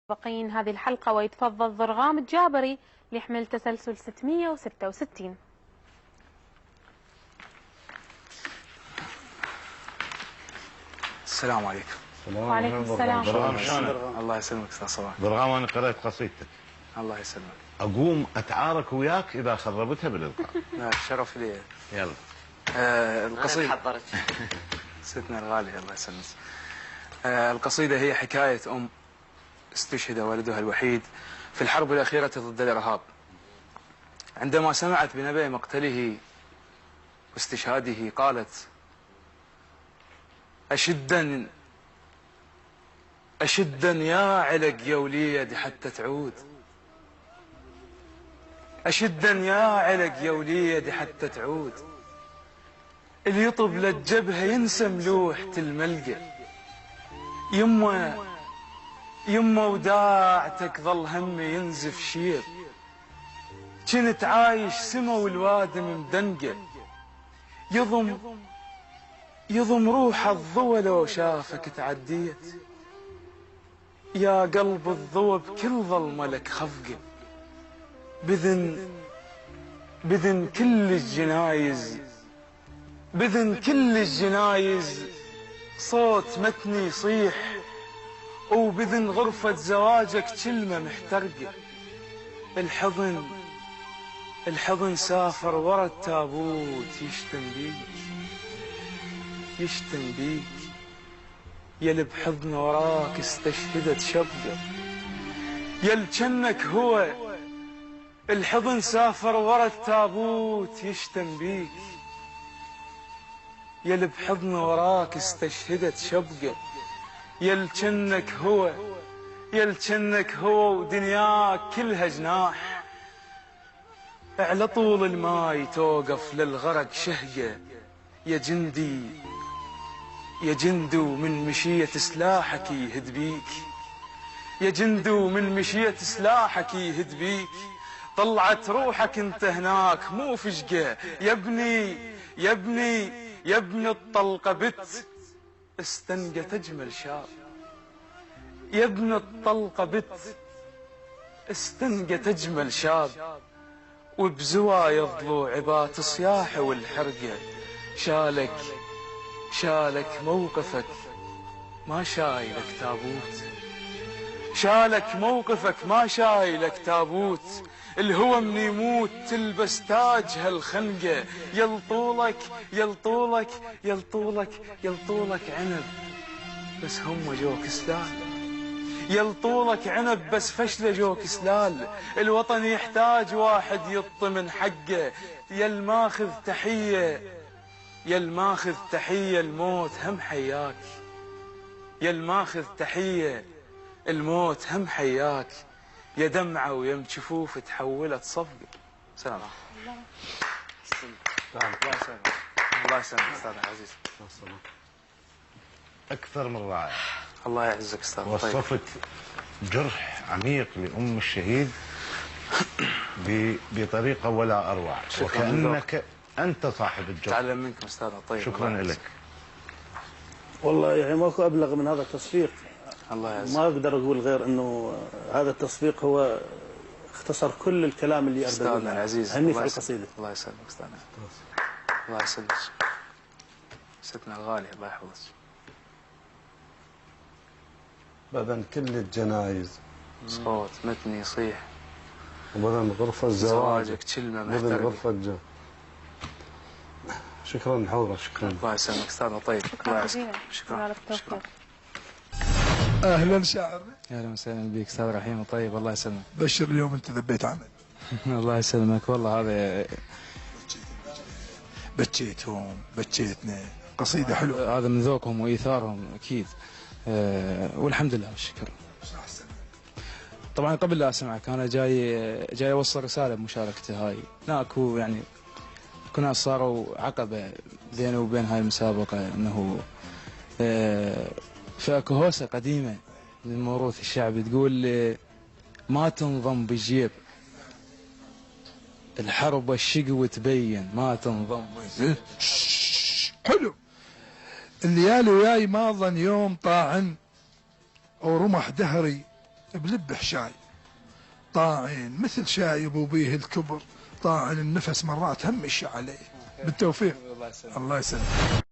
بقين هذه الحلقة، ويتفضل ضرغام الجابري ليحمل تسلسل 666. السلام عليكم. وعليكم السلام. ضرغام شلونك؟ الله يسلمك استاذ صباح. ضرغام انا قرأت قصيدتك. الله يسلمك. اقوم اتعارك وياك اذا خربتها بالالقاء. لا الشرف لي. يلا. القصيدة حضرت. ستنا الغالية الله يسلمك. القصيدة هي حكاية استشهد ولدها الوحيد في الحرب الأخيرة ضد الإرهاب. عندما سمعت بنبأ مقتله واستشهاده قالت: أشدا يا علق يا وليد حتى تعود، أشدا يا علق يا وليد حتى تعود، اللي يطب للجبهة ينسى ملوحة الملقى، يما وداعتك ظل همي ينزف شير، كنت عايش سما والوادم مدنقة، يضم روح الضوى لو شافك تعديت، يا قلب الضوى بكل ظلمة لك خفقة، بذن كل الجنايز صوت متني يصيح، وبذن غرفة زواجك كلمة محترقة، الحضن سافر ورا التابوت يشتم بيك يل بحضن وراك استشهدت شبقة، يل جنك هو الحضن سافر ورا التابوت يشتم بيك، يل بحضن وراك استشهدت شبقة، يل جنك هو ودنياك كلها جناح، على طول الماي توقف للغرق شهقة، يا جندو من مشية سلاحك يهد بيك، يا جندو من مشية سلاحك يهد بيك، طلعت روحك انت هناك مو فشقة، يا ابني الطلقة بت استنقت اجمل شاب، يا ابن الطلقة بت استنقت اجمل شاب، وبزوايا ضلوع بات صياحه والحرقة، شالك موقفك ما شايلك تابوت، شالك موقفك ما شايلك تابوت، الهوى من يموت تلبس تاج هالخنقة، يلطولك عنب بس هم جوك سلال، يلطولك عنب بس فشله جوك سلال، الوطن يحتاج واحد يطمن حقه، يل ماخذ تحية الموت هم حياك، يل ماخذ تحية الموت هم حياك، يا دمعة ويم جفوف تحولت صفقة. سلام. الله يسلمك استاذ العزيز. اكثر من رائع. الله يعزك استاذ. وصفت جرح عميق لأم الشهيد بطريقة ولا أروع، وكأنك أنت صاحب الجرح. تعلم منكم استاذ. طيب شكرا لك. والله يعني ماكو أبلغ من هذا التصفيق. الله يعزك. ما أقدر أقول غير أنه هذا التصفيق هو اختصر كل الكلام اللي أقدر أقوله. استاذنا العزيز. هني في القصيدة. الله يسلمك استاذنا. الله يسلمك. ستنا الغالية الله يحفظك. بدن كل الجنايز صوت متني يصيح، وبدن غرفة زواجك كلمة بدن محترقة. غرفة جو. شكرا حورة. شكرا. الله يسلمك استاذنا. طيب الله يسلمك. شكرا. اهلا شاعر. اهلا وسهلا بك استاذ رحيم. طيب الله يسلمك. بشر اليوم انت ذبيت عمل. الله يسلمك. والله هذا بكيتهم بكيتنا، قصيدة حلوة. هذا من ذوقهم وايثارهم اكيد. والحمد لله والشكر. طبعا قبل لا اسمعك انا جاي اوصل رساله بمشاركتي هاي. هناك يعني ناس صاروا عقبه بيني وبين هاي المسابقه، انه فاكو هوسه قديمه من الموروث الشعبي تقول ما تنضم بالجيب الحرب والشقو تبين، ما تنضم بالجيب. حلو. الليالي وياي ما ظن يوم طاعن او رمح دهري بلبح شاي طاعن مثل شاي ابو بيه الكبر، طاعن النفس مرات هم يشع عليه. بالتوفيق. الله يسلمك.